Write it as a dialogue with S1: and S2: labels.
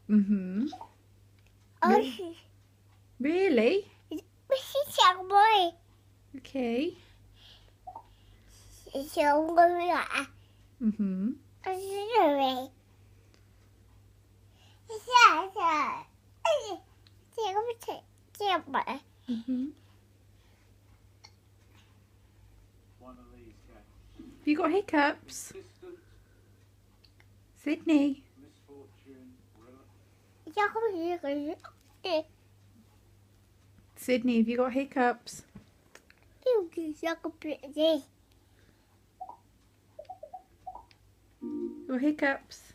S1: Mm-hmm. Really? Okay. Mm-hmm. Mm-hmm. Have you got hiccups? Sydney? Sydney, have you got hiccups? Your hiccups?